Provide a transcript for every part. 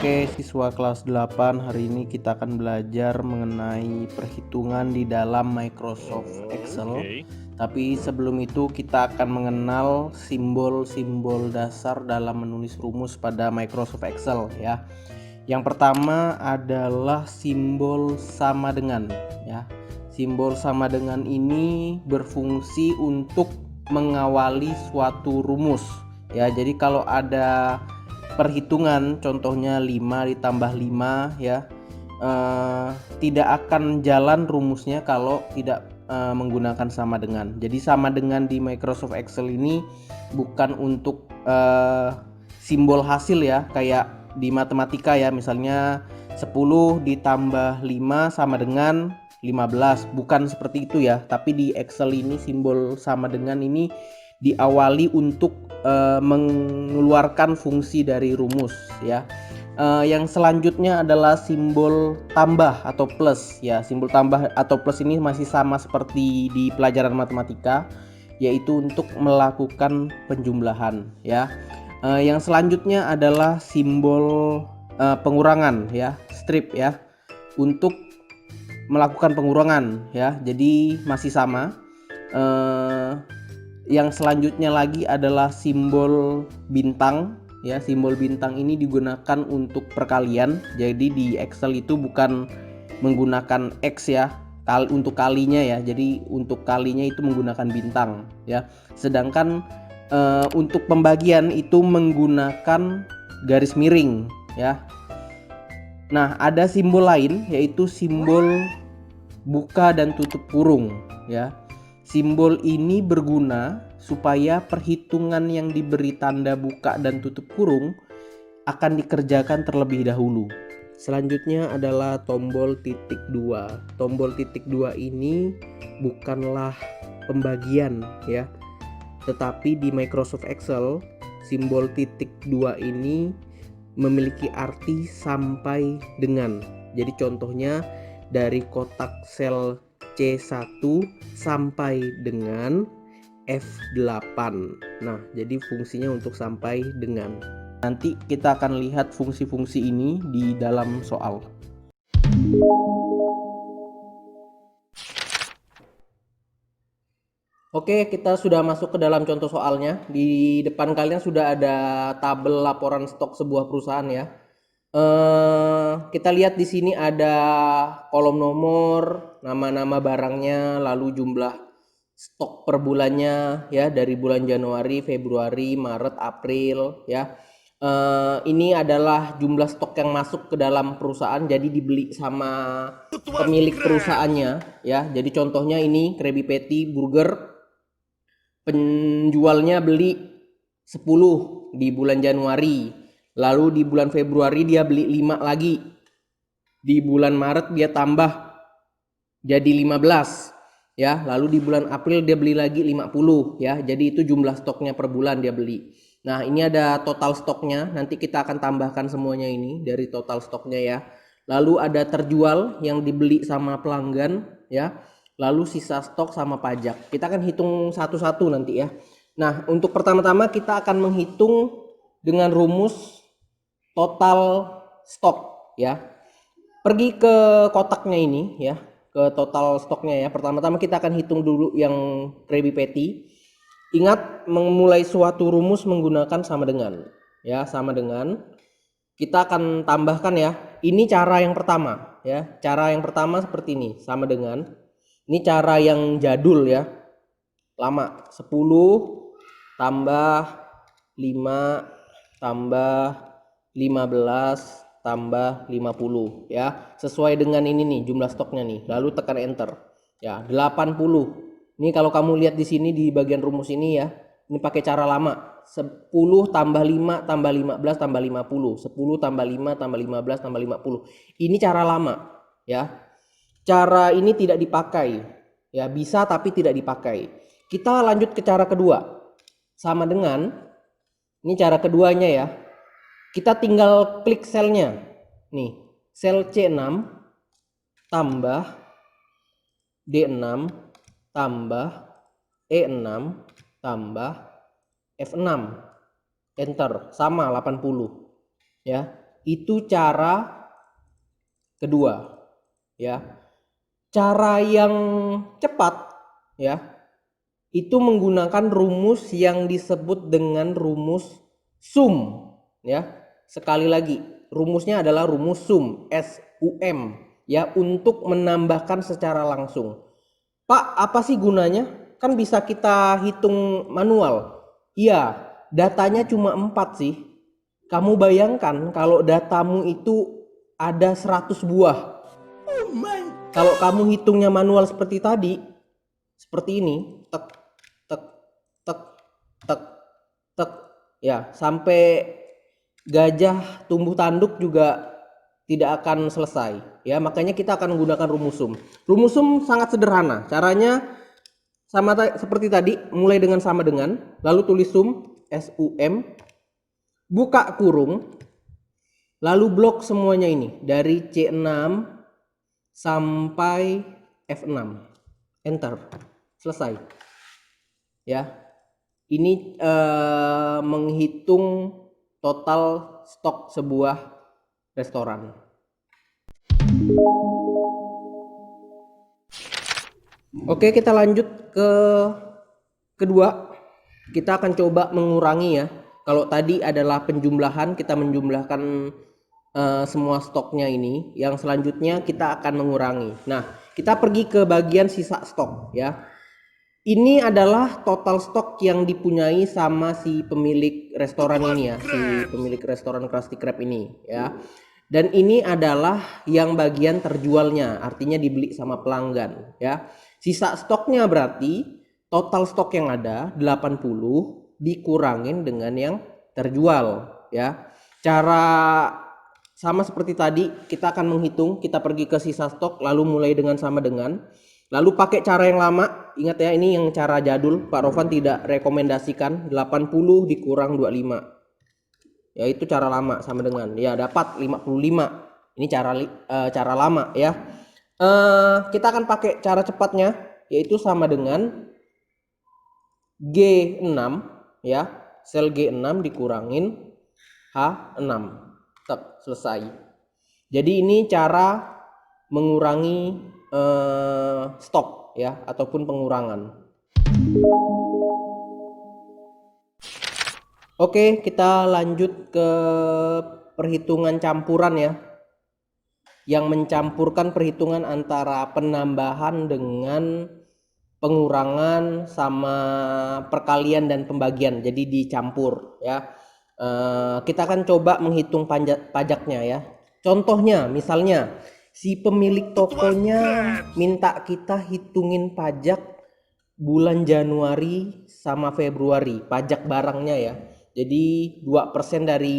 Oke, siswa kelas 8, hari ini kita akan belajar mengenai perhitungan di dalam Microsoft Excel. Tapi sebelum itu kita akan mengenal simbol-simbol dasar dalam menulis rumus pada Microsoft Excel ya. Yang pertama adalah simbol sama dengan ya. Simbol sama dengan ini berfungsi untuk mengawali suatu rumus ya. Jadi kalau ada perhitungan contohnya 5 ditambah 5 ya, tidak akan jalan rumusnya kalau tidak menggunakan sama dengan. Jadi sama dengan di Microsoft Excel ini bukan untuk simbol hasil ya, kayak di matematika ya, misalnya 10 ditambah 5 sama dengan 15, bukan seperti itu ya. Tapi di Excel ini simbol sama dengan ini diawali untuk mengeluarkan fungsi dari rumus ya. Yang selanjutnya adalah simbol tambah atau plus ya. Simbol tambah atau plus ini masih sama seperti di pelajaran matematika, yaitu untuk melakukan penjumlahan ya. Yang selanjutnya adalah simbol pengurangan ya, strip ya, untuk melakukan pengurangan ya. Jadi masih sama. Yang selanjutnya lagi adalah simbol bintang ya. Simbol bintang ini digunakan untuk perkalian. Jadi di Excel itu bukan menggunakan X ya, untuk kalinya ya. Jadi untuk kalinya itu menggunakan bintang ya. Sedangkan untuk pembagian itu menggunakan garis miring ya. Nah, ada simbol lain yaitu simbol buka dan tutup kurung ya. Simbol ini berguna supaya perhitungan yang diberi tanda buka dan tutup kurung akan dikerjakan terlebih dahulu. Selanjutnya adalah tombol titik 2. Tombol titik 2 ini bukanlah pembagian ya. Tetapi di Microsoft Excel simbol titik 2 ini memiliki arti sampai dengan. Jadi contohnya dari kotak sel C1 sampai dengan F8. Nah, jadi fungsinya untuk sampai dengan. Nanti kita akan lihat fungsi-fungsi ini di dalam soal. Oke, kita sudah masuk ke dalam contoh soalnya. Di depan kalian sudah ada tabel laporan stok sebuah perusahaan ya. Kita lihat di sini ada kolom nomor, nama-nama barangnya, lalu jumlah stok per bulannya ya, dari bulan Januari, Februari, Maret, April ya. Ini adalah jumlah stok yang masuk ke dalam perusahaan, jadi dibeli sama pemilik perusahaannya ya. Jadi contohnya ini Krabby Patty Burger, penjualnya beli 10 di bulan Januari. Lalu di bulan Februari dia beli 5 lagi. Di bulan Maret dia tambah jadi 15 ya. Lalu di bulan April dia beli lagi 50 ya. Jadi itu jumlah stoknya per bulan dia beli. Nah, ini ada total stoknya. Nanti kita akan tambahkan semuanya ini dari total stoknya ya. Lalu ada terjual yang dibeli sama pelanggan ya. Lalu sisa stok sama pajak. Kita akan hitung satu-satu nanti ya. Nah, untuk pertama-tama kita akan menghitung dengan rumus total stok ya. Pergi ke kotaknya ini ya, ke total stoknya ya. Pertama-tama kita akan hitung dulu yang Krabby Patty. Ingat, memulai suatu rumus menggunakan sama dengan ya, sama dengan. Kita akan tambahkan ya. Ini cara yang pertama ya. Cara yang pertama seperti ini, sama dengan. Ini cara yang jadul ya, lama. 10 tambah 5 tambah 15 tambah 50 ya, sesuai dengan ini nih jumlah stoknya nih. Lalu tekan enter ya. 80. Ini kalau kamu lihat di sini di bagian rumus ini ya, ini pakai cara lama. 10 tambah 5 tambah 15 tambah 50. 10 tambah 5 tambah 15 tambah 50. Ini cara lama ya. Cara ini tidak dipakai ya, bisa tapi tidak dipakai. Kita lanjut ke cara kedua. Sama dengan, ini cara keduanya ya. Kita tinggal klik selnya. Nih, sel C6 tambah D6 tambah E6 tambah F6. Enter, sama 80 ya. Itu cara kedua, ya. Cara yang cepat, ya, itu menggunakan rumus yang disebut dengan rumus sum, ya. Sekali lagi, rumusnya adalah rumus sum, SUM, ya, untuk menambahkan secara langsung. Pak, apa sih gunanya? Kan bisa kita hitung manual. Iya, datanya cuma 4 sih. Kamu bayangkan kalau datamu itu ada 100 buah. Kalau kamu hitungnya manual seperti tadi, seperti ini, tek, tek, tek, tek, tek, ya, sampai gajah tumbuh tanduk juga tidak akan selesai, ya. Makanya kita akan menggunakan rumus sum. Rumus sum sangat sederhana. Caranya sama seperti tadi, mulai dengan sama dengan, lalu tulis sum, SUM, buka kurung, lalu blok semuanya ini dari C6 sampai F6, enter, selesai, ya. Ini menghitung total stok sebuah restoran. Oke, kita lanjut ke kedua. Kita akan coba mengurangi, ya. Kalau tadi adalah penjumlahan, kita menjumlahkan semua stoknya ini. Yang selanjutnya kita akan mengurangi. Nah, kita pergi ke bagian sisa stok, ya. Ini adalah total stok yang dipunyai sama si pemilik restoran ini, ya, si pemilik restoran Krusty Krab ini, ya. Dan ini adalah yang bagian terjualnya, artinya dibeli sama pelanggan, ya. Sisa stoknya berarti total stok yang ada 80 dikurangin dengan yang terjual, ya. Cara sama seperti tadi, kita akan menghitung, kita pergi ke sisa stok lalu mulai dengan sama dengan, lalu pakai cara yang lama. Ingat ya, ini yang cara jadul, Pak Rovan tidak rekomendasikan. 80 dikurang 25, ya, itu cara lama, sama dengan, ya, dapat 55. Ini cara lama, ya. Kita akan pakai cara cepatnya, yaitu sama dengan G6, ya, sel G6 dikurangin H6, tetap selesai. Jadi ini cara mengurangi stok, ya, ataupun pengurangan. Oke, kita lanjut ke perhitungan campuran, ya, yang mencampurkan perhitungan antara penambahan dengan pengurangan sama perkalian dan pembagian, jadi dicampur, ya. Kita akan coba menghitung pajaknya, ya. Contohnya, misalnya si pemilik tokonya minta kita hitungin pajak bulan Januari sama Februari, pajak barangnya, ya. Jadi 2% dari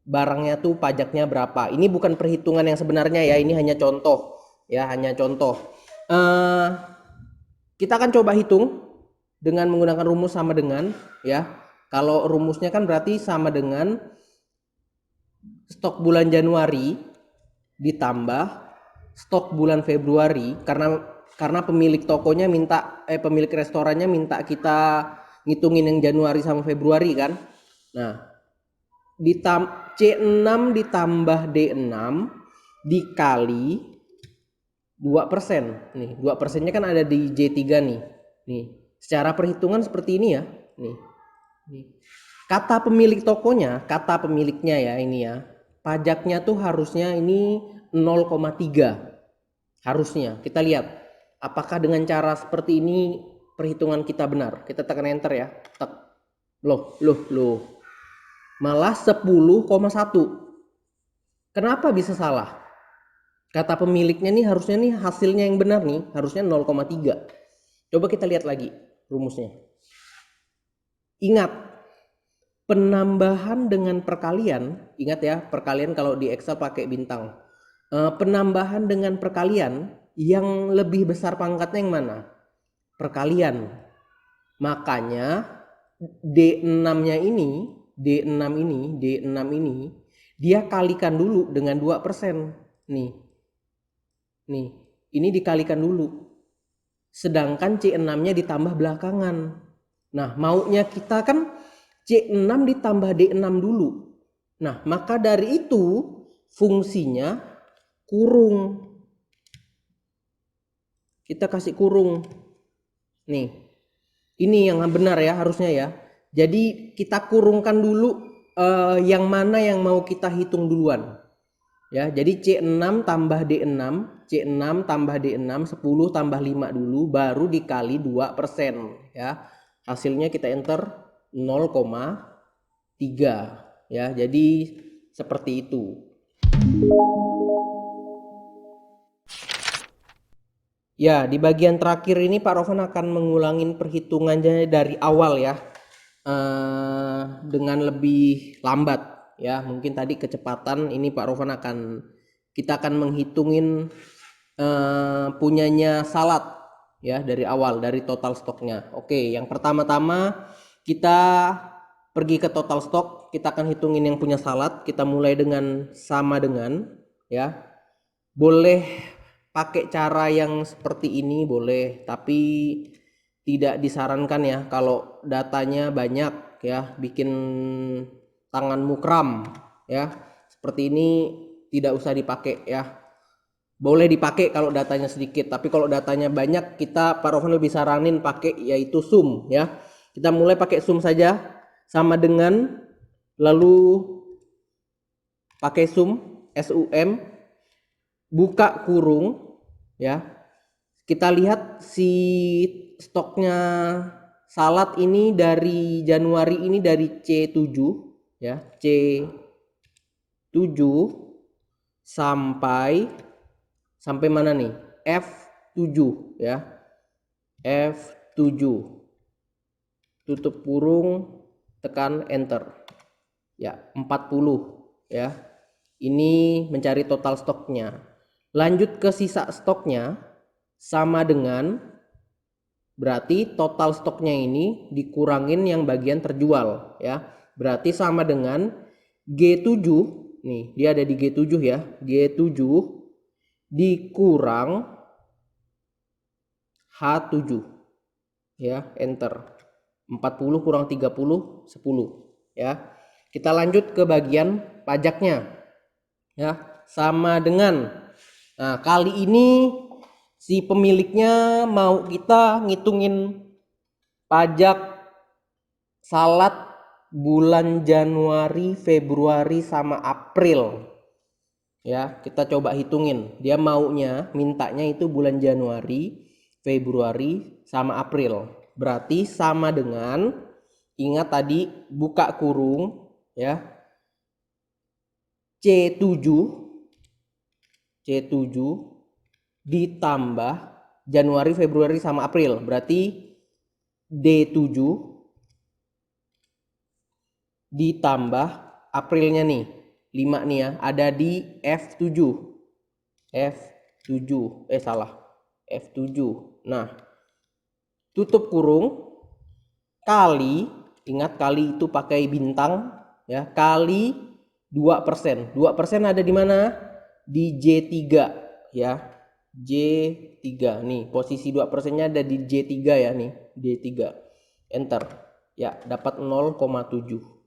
barangnya tuh pajaknya berapa. Ini bukan perhitungan yang sebenarnya, ya, ini hanya contoh, ya, hanya contoh. Kita akan coba hitung dengan menggunakan rumus sama dengan, ya. Kalau rumusnya kan berarti sama dengan stok bulan Januari ditambah stok bulan Februari, karena pemilik tokonya minta pemilik restorannya minta kita ngitungin yang Januari sama Februari, kan. Nah, C6 ditambah D6 dikali 2%. Nih, 2%-nya kan ada di J3 nih. Nih, secara perhitungan seperti ini, ya. Nih. Kata pemilik tokonya, kata pemiliknya, ya, ini, ya. Pajaknya tuh harusnya ini 0,3. Harusnya. Kita lihat apakah dengan cara seperti ini perhitungan kita benar. Kita tekan enter, ya. Tek. Loh. Malah 10,1. Kenapa bisa salah? Kata pemiliknya nih harusnya nih hasilnya yang benar nih, harusnya 0,3. Coba kita lihat lagi rumusnya. Ingat, penambahan dengan perkalian, ingat ya, perkalian kalau di Excel pakai bintang. Penambahan dengan perkalian yang lebih besar pangkatnya yang mana? Perkalian. Makanya D6-nya ini, D6 ini dia kalikan dulu dengan 2%. Nih, ini dikalikan dulu. Sedangkan C6-nya ditambah belakangan. Nah, maunya kita kan C6 ditambah D6 dulu. Nah, maka dari itu fungsinya kurung. Kita kasih kurung. Nih. Ini yang benar ya harusnya ya. Jadi kita kurungkan dulu yang mana yang mau kita hitung duluan. Ya, jadi C6 tambah D6, C6 tambah D6, 10 tambah 5 dulu, baru dikali 2%. Ya, hasilnya kita enter 0,3. Ya, jadi seperti itu. Ya, di bagian terakhir ini Pak Rovan akan mengulangin perhitungannya dari awal ya. Dengan lebih lambat ya, mungkin tadi kecepatan, ini Pak Rovan kita akan menghitungin punyanya Salat ya dari awal, dari total stoknya. Oke, yang pertama-tama kita pergi ke total stok, kita akan hitungin yang punya Salat. Kita mulai dengan sama dengan ya. Boleh pakai cara yang seperti ini boleh, tapi tidak disarankan ya kalau datanya banyak ya, bikin tanganmu kram ya. Seperti ini tidak usah dipakai ya. Boleh dipakai kalau datanya sedikit, tapi kalau datanya banyak Pak Rovan lebih saranin pakai yaitu sum ya. Kita mulai pakai sum saja, sama dengan, lalu pakai sum, SUM, buka kurung ya. Kita lihat si stoknya Salat ini dari Januari ini dari C7 ya, C7 sampai mana nih? F7 ya. F7. Tutup kurung, tekan enter. Ya, 40 ya. Ini mencari total stoknya. Lanjut ke sisa stoknya, sama dengan, berarti total stoknya ini dikurangin yang bagian terjual ya. Berarti sama dengan G7, nih dia ada di G7 ya. G7 dikurang H7 ya, enter. 40 kurang 30, 10 ya. Kita lanjut ke bagian pajaknya ya, sama dengan, nah kali ini si pemiliknya mau kita ngitungin pajak Salat bulan Januari, Februari sama April ya. Kita coba hitungin, dia mintanya itu bulan Januari, Februari sama April. Berarti sama dengan, ingat tadi buka kurung ya, C7 ditambah Januari, Februari sama April, berarti D7 ditambah Aprilnya nih 5 nih ya, ada di F7. F7. Nah, tutup kurung kali, ingat kali itu pakai bintang ya, kali 2%. 2% ada di mana? Di J3 ya. J3 nih, posisi 2%-nya ada di J3 ya nih, J3. Enter. Ya, dapat 0,7.